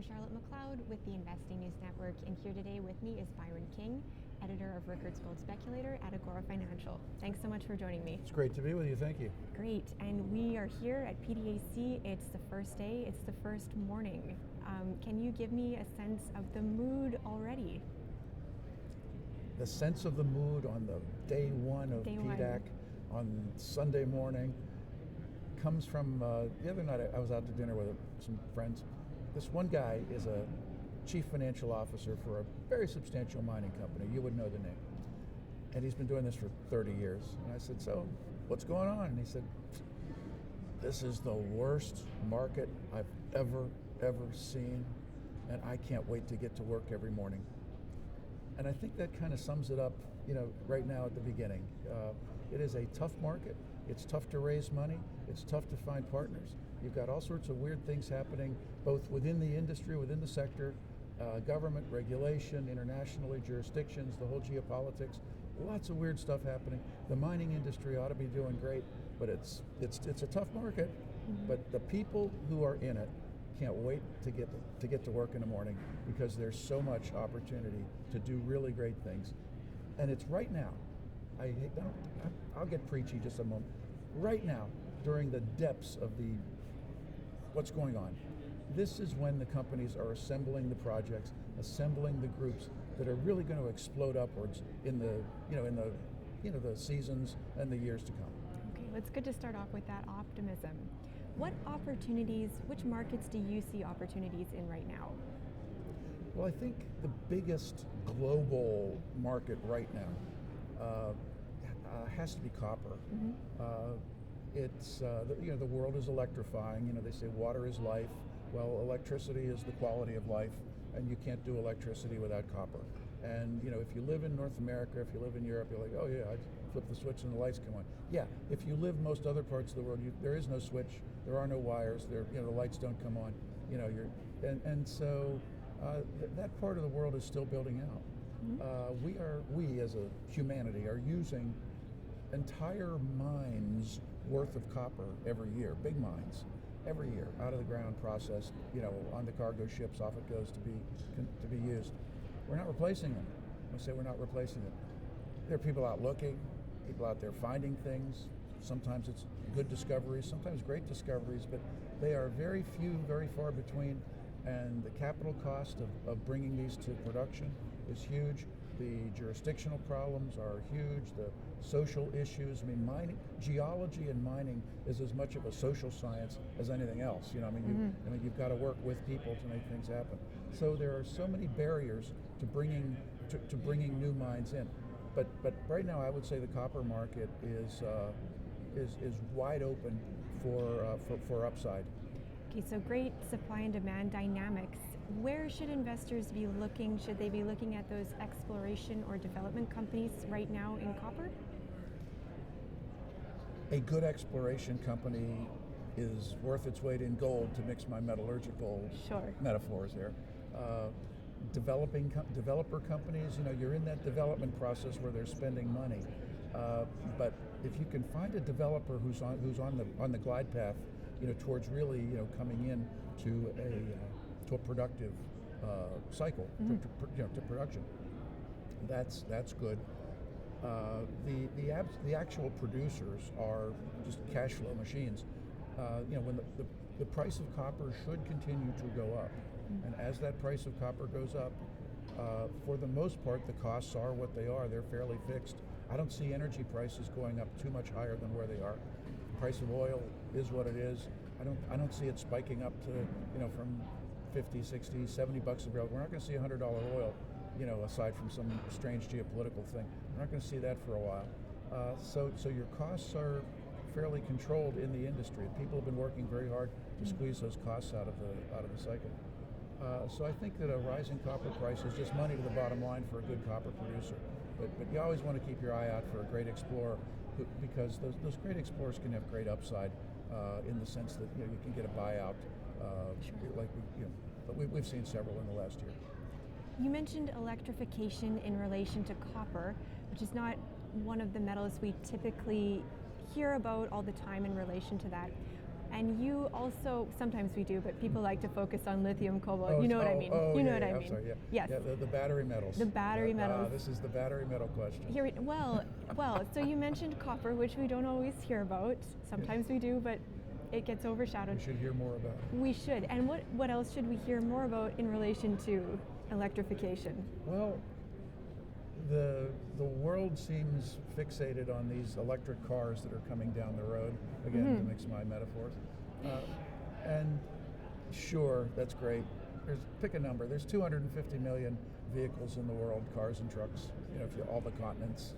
Charlotte McLeod with the Investing News Network, and here today with me is Byron King, editor of Rickards Gold Speculator at Agora Financial. Thanks so much for joining me. It's great to be with you, thank you. Great, and we are here at PDAC. It's the first day, it's the first morning. Can you give me a sense of the mood already? The sense of the mood on the day one of PDAC on Sunday morning comes from the other night I was out to dinner with some friends. This one guy is a chief financial officer for a very substantial mining company. You would know the name. And he's been doing this for 30 years. And I said, so what's going on? And he said, this is the worst market I've ever seen, and I can't wait to get to work every morning. And I think that kind of sums it up, right now at the beginning. It is a tough market. It's tough to raise money. It's tough to find partners. You've got all sorts of weird things happening, both within the industry, within the sector, government, regulation, internationally, jurisdictions, the whole geopolitics. Lots of weird stuff happening. The mining industry ought to be doing great, but it's a tough market. Mm-hmm. But the people who are in it can't wait to get to work in the morning, because there's so much opportunity to do really great things. And it's right now. I'll get preachy just a moment. Right now, during the depths of what's going on, this is when the companies are assembling the projects, assembling the groups that are really going to explode upwards in the seasons and the years to come. Okay, well, it's good to start off with that optimism. What opportunities, which markets do you see opportunities in right now? Well, I think the biggest global market right now has to be copper. Mm-hmm. The world is electrifying. They say water is life. Well, electricity is the quality of life, and you can't do electricity without copper. And if you live in North America, if you live in Europe, you're like, oh yeah, I flip the switch and the lights come on. Yeah, if you live most other parts of the world, there is no switch, there are no wires, the lights don't come on. So that part of the world is still building out. Mm-hmm. We as a humanity are using entire mines worth of copper every year, big mines, every year, out of the ground, processed, on the cargo ships, off it goes to be used. We're not replacing them. I say we're not replacing them. There are people out looking, people out there finding things. Sometimes it's good discoveries, sometimes great discoveries, but they are very few, very far between, and the capital cost of bringing these to production is huge. The jurisdictional problems are huge. The social issues. Geology and mining is as much of a social science as anything else. You've got to work with people to make things happen. So there are so many barriers to bringing new mines in. But right now, I would say the copper market is wide open for upside. Okay, so great supply and demand dynamics. Where should investors be looking? Should they be looking at those exploration or development companies right now in copper? A good exploration company is worth its weight in gold, to mix my metallurgical metaphors here. Developer companies, you're in that development process where they're spending money. But if you can find a developer who's on the glide path, towards really, coming in to a productive cycle, mm-hmm. to production. That's good. The actual producers are just cash flow machines. When the price of copper should continue to go up, mm-hmm. and as that price of copper goes up, for the most part, the costs are what they are. They're fairly fixed. I don't see energy prices going up too much higher than where they are. The price of oil is what it is. I don't see it spiking up to, from 50, 60, $70 a barrel. We're not going to see $100 oil, aside from some strange geopolitical thing. We're not going to see that for a while. So your costs are fairly controlled in the industry. People have been working very hard to squeeze those costs out of the cycle. So I think that a rising copper price is just money to the bottom line for a good copper producer. But you always want to keep your eye out for a great explorer, because those great explorers can have great upside in the sense that you can get a buyout, but we've seen several in the last year. You mentioned electrification in relation to copper, which is not one of the metals we typically hear about all the time in relation to that. And you also, sometimes we do, but people like to focus on lithium, cobalt. Oh, You know what I mean. You know what I I'm mean. sorry, yeah. Yes. Yeah, the battery metals. The battery metals. This is the battery metal question. Well, so you mentioned copper, which we don't always hear about. Sometimes we do, but it gets overshadowed. We should hear more about it. We should. And what else should we hear more about in relation to electrification? Well, the world seems fixated on these electric cars that are coming down the road, again, to mix my metaphors. And sure, that's great. Pick a number. There's 250 million vehicles in the world, cars and trucks, if all the continents.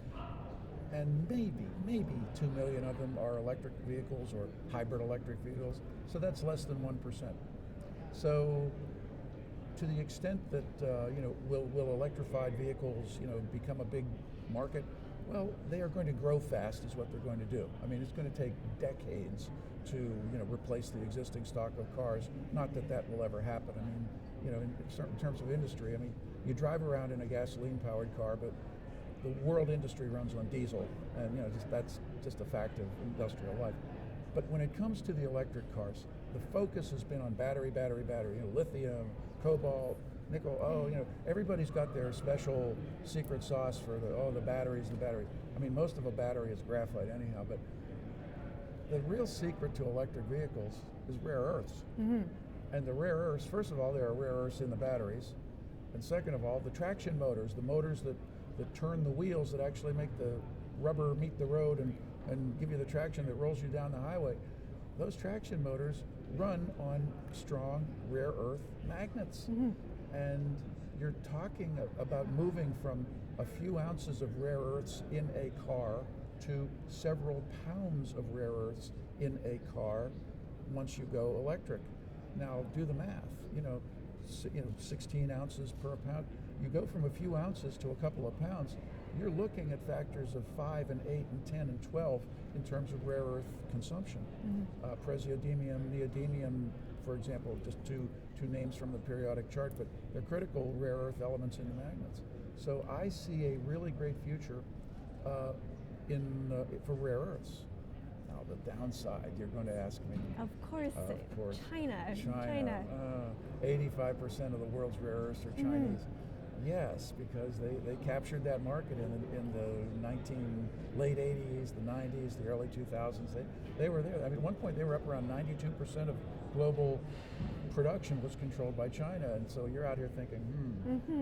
And maybe 2 million of them are electric vehicles or hybrid electric vehicles. So that's less than 1%. So to the extent that will electrified vehicles become a big market, well, they are going to grow fast is what they're going to do. I mean, it's going to take decades to replace the existing stock of cars. Not that will ever happen. I mean, in certain terms of industry, I mean, you drive around in a gasoline-powered car, but the world industry runs on diesel, and that's just a fact of industrial life. But when it comes to the electric cars, the focus has been on battery, lithium, cobalt, nickel. Everybody's got their special secret sauce for the batteries. I mean, most of a battery is graphite anyhow, but the real secret to electric vehicles is rare earths. And the rare earths, first of all, there are rare earths in the batteries, and second of all, the traction motors, the motors that turn the wheels that actually make the rubber meet the road and give you the traction that rolls you down the highway. Those traction motors run on strong rare earth magnets. And you're talking about moving from a few ounces of rare earths in a car to several pounds of rare earths in a car once you go electric. Now do the math, 16 ounces per pound. You go from a few ounces to a couple of pounds, you're looking at factors of 5 and 8 and 10 and 12 in terms of rare earth consumption. Praseodymium, neodymium, for example, just two names from the periodic chart, but they're critical rare earth elements in the magnets. So I see a really great future for rare earths. Now the downside, you're going to ask me. Of course. China. 85% of the world's rare earths are Chinese. Yes, because they captured that market in the late 80s, the 90s, the early 2000s. They were there. I mean, at one point they were up around 92% of global production was controlled by China, and so you're out here thinking,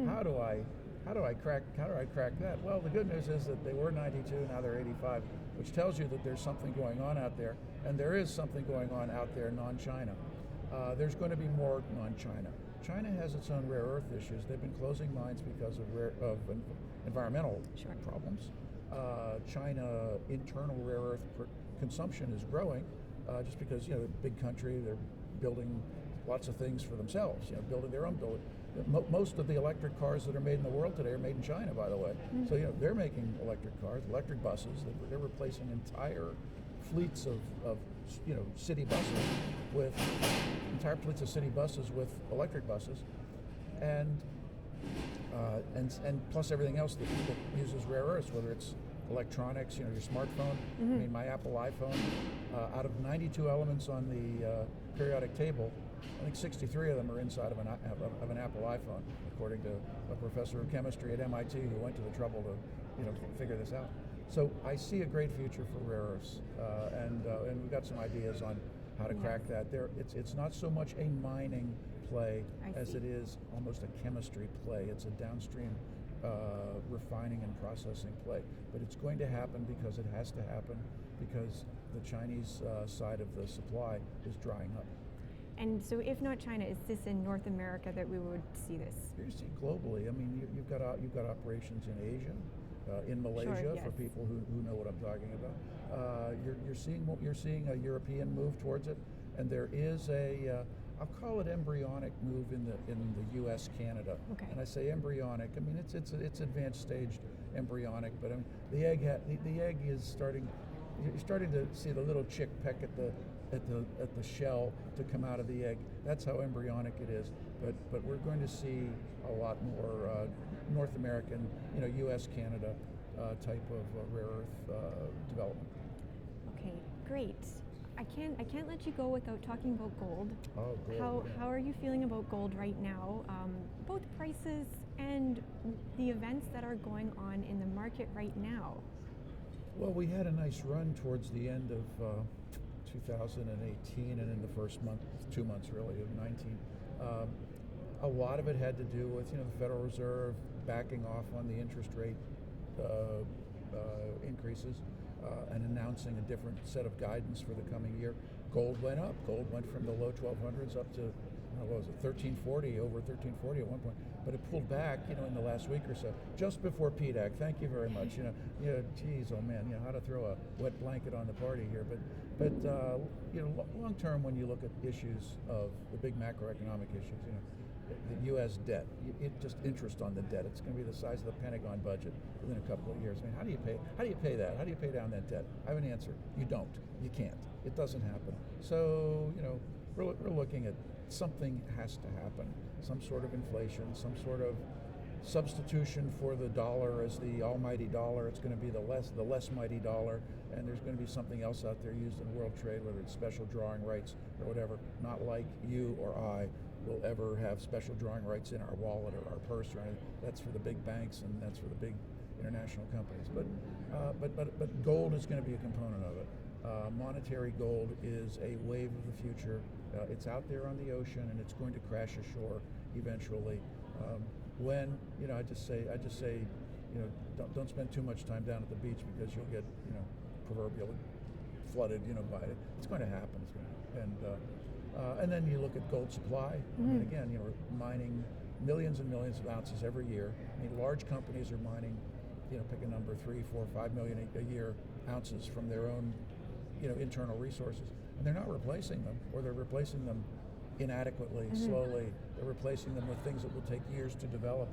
how do I crack that? Well, the good news is that they were 92, now they're 85, which tells you that there's something going on out there, and there is something going on out there non-China. There's going to be more non-China. China has its own rare earth issues. They've been closing mines because of environmental problems. China internal rare earth consumption is growing just because big country, they're building lots of things for themselves. Building their own building. Most of the electric cars that are made in the world today are made in China, by the way. So they're making electric cars, electric buses. They're replacing entire fleets of city buses with electric buses, and plus everything else that uses rare earths, whether it's electronics, your smartphone. I mean, my Apple iPhone. Out of 92 elements on the periodic table, I think 63 of them are inside of an Apple iPhone, according to a professor of chemistry at MIT who went to the trouble to figure this out. So I see a great future for rare earths, and we've got some ideas on how to crack that. It's not so much a mining play as it is almost a chemistry play. It's a downstream refining and processing play. But it's going to happen because it has to happen, because the Chinese side of the supply is drying up. And so if not China, is this in North America that we would see this? You see globally. I mean, you've got operations in Asia. In Malaysia, for people who know what I'm talking about, you're seeing a European move towards it, and there is I'll call it embryonic move in the U.S. Canada. And I say embryonic. I mean it's advanced staged embryonic, but I mean the egg is starting. You're starting to see the little chick peck at the shell to come out of the egg. That's how embryonic it is. But we're going to see a lot more North American, U.S. Canada type of rare earth development. Okay, great. I can't let you go without talking about gold. Oh, gold. How are you feeling about gold right now? Both prices and the events that are going on in the market right now. Well, we had a nice run towards the end of 2018 and in the first month, 2 months really, of 19. A lot of it had to do with the Federal Reserve backing off on the interest rate increases and announcing a different set of guidance for the coming year. Gold went up. Gold went from the low 1200s up to what was it, 1340, over 1340 at one point. But it pulled back, in the last week or so, just before PDAC. Thank you very much. Geez, oh man, how to throw a wet blanket on the party here. But long term, when you look at issues of the big macroeconomic issues, the U.S. debt, just interest on the debt. It's going to be the size of the Pentagon budget within a couple of years. I mean, how do you pay that? How do you pay down that debt? I have an answer. You don't. You can't. It doesn't happen. So, we're looking at something has to happen. Some sort of inflation, some sort of substitution for the dollar as the almighty dollar. It's going to be the less mighty dollar, and there's going to be something else out there used in world trade, whether it's special drawing rights or whatever. Not like you or I will ever have special drawing rights in our wallet or our purse or anything. That's for the big banks and that's for the big international companies. But gold is going to be a component of it. Monetary gold is a wave of the future. It's out there on the ocean and it's going to crash ashore eventually. I just say, don't spend too much time down at the beach because you'll get, proverbially flooded, by it. It's going to happen. And then you look at gold supply. And again, we're mining millions and millions of ounces every year. I mean, large companies are mining, pick a number, 3, 4, 5 million a year ounces from their own, internal resources, and they're not replacing them, or they're replacing them inadequately, slowly. They're replacing them with things that will take years to develop,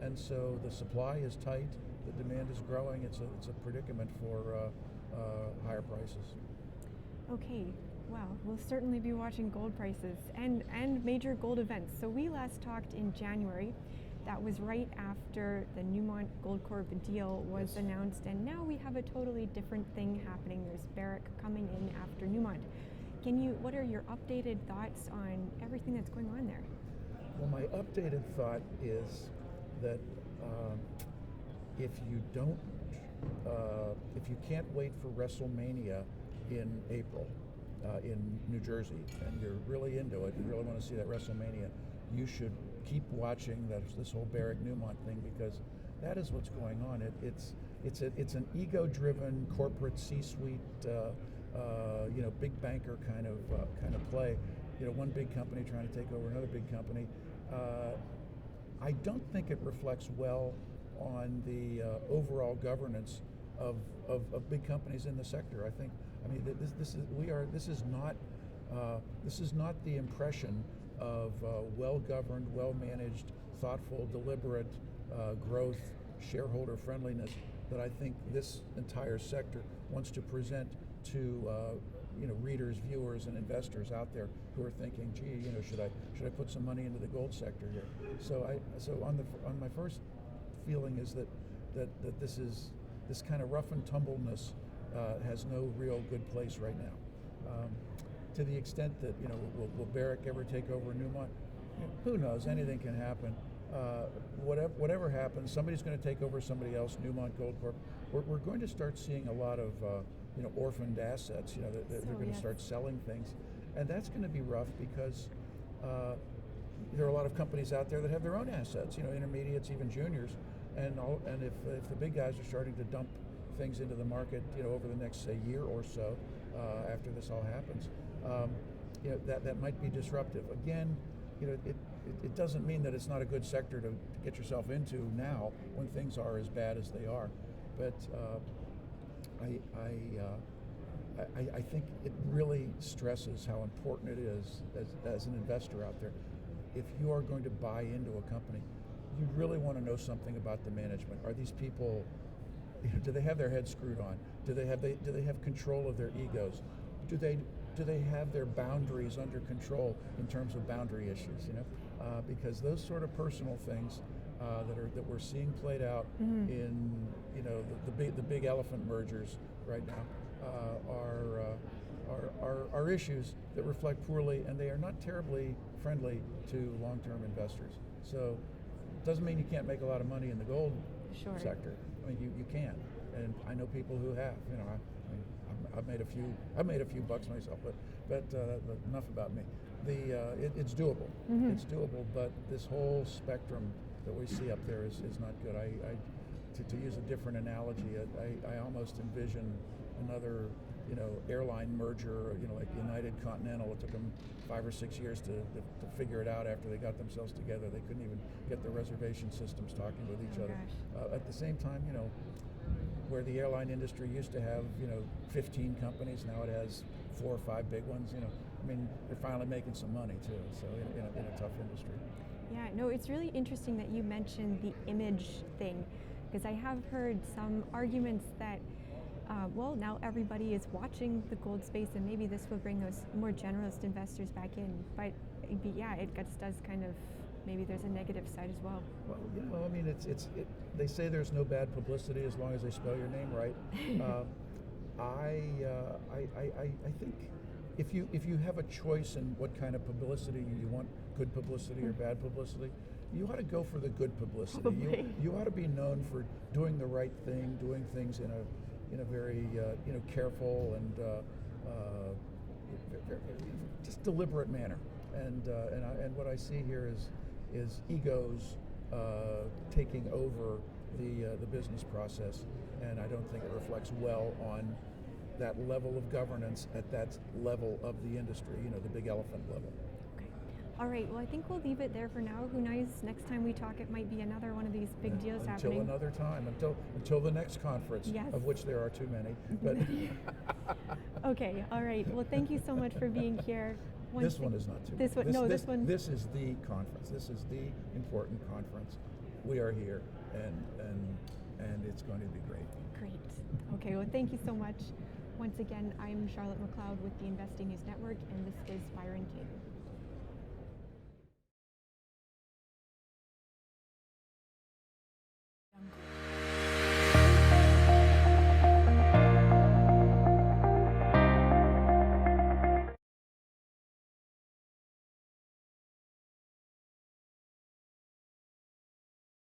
and so the supply is tight, the demand is growing. It's a predicament for higher prices. Okay, well, we'll certainly be watching gold prices and major gold events. So we last talked in January. That was right after the Newmont Gold Corp deal was announced, and now we have a totally different thing happening. There's Barrick coming in after Newmont. What are your updated thoughts on everything that's going on there? Well, my updated thought is that if you can't wait for WrestleMania in April in New Jersey, and you're really into it, you really want to see that WrestleMania, you should keep watching this whole Barrick Newmont thing, because that is what's going on. It's an ego-driven corporate C-suite, big banker kind of play. One big company trying to take over another big company. I don't think it reflects well on the overall governance of big companies in the sector. This is not the impression of well-governed, well-managed, thoughtful, deliberate growth, shareholder friendliness that I think this entire sector wants to present to readers, viewers, and investors out there who are thinking, gee, should I put some money into the gold sector here? So on my first feeling is that this kind of rough and tumbleness has no real good place right now. To the extent that, will Barrick ever take over Newmont? Who knows? Anything can happen. Whatever happens, somebody's going to take over somebody else, Newmont Gold Corp. We're going to start seeing a lot of, orphaned assets, they're going to start selling things. And that's going to be rough because there are a lot of companies out there that have their own assets, intermediates, even juniors. And if the big guys are starting to dump things into the market, over the next, say, year or so, after this all happens, that might be disruptive. Again, it doesn't mean that it's not a good sector to get yourself into now when things are as bad as they are. But I think it really stresses how important it is as an investor out there. If you are going to buy into a company, you really want to know something about the management. Are these people, do they have their heads screwed on? Do they have control of their egos? Do they have their boundaries under control in terms of boundary issues? Because those sort of personal things that we're seeing played out in the big elephant mergers right now are issues that reflect poorly, and they are not terribly friendly to long-term investors. So it doesn't mean you can't make a lot of money in the gold Sure. sector. I mean, you can, and I know people who have. You know, I've made a few bucks myself, but enough about me. It's doable. Mm-hmm. It's doable, but this whole spectrum that we see up there is not good. To use a different analogy, I almost envision another, airline merger, like United Continental. It took them 5 or 6 years to figure it out after they got themselves together. They couldn't even get the reservation systems talking with each other. At the same time, where the airline industry used to have, 15 companies, now it has 4 or 5 big ones. I mean, they're finally making some money too. So in a tough industry. Yeah, no, it's really interesting that you mentioned the image thing, because I have heard some arguments that, well, now everybody is watching the gold space, and maybe this will bring those more generalist investors back in. But yeah, it does kind of, maybe there's a negative side as well. Well, I mean, they say there's no bad publicity as long as they spell your name right. I think if you have a choice in what kind of publicity you want, good publicity or bad publicity, you ought to go for the good publicity. You ought to be known for doing the right thing, doing things in a very careful and just deliberate manner. And what I see here is egos taking over the business process, and I don't think it reflects well on that level of governance at that level of the industry, the big elephant level. Okay. All right, well, I think we'll leave it there for now. Who knows, next time we talk, it might be another one of these big deals happening. Until another time, until the next conference, yes. Of which there are too many. But Okay, all right. Well, thank you so much for being here. This one is not too this many. One, this one. This is the conference. This is the important conference. We are here, and it's going to be great. Great. Okay, well, thank you so much. Once again, I'm Charlotte McLeod with the Investing News Network, and this is Byron King.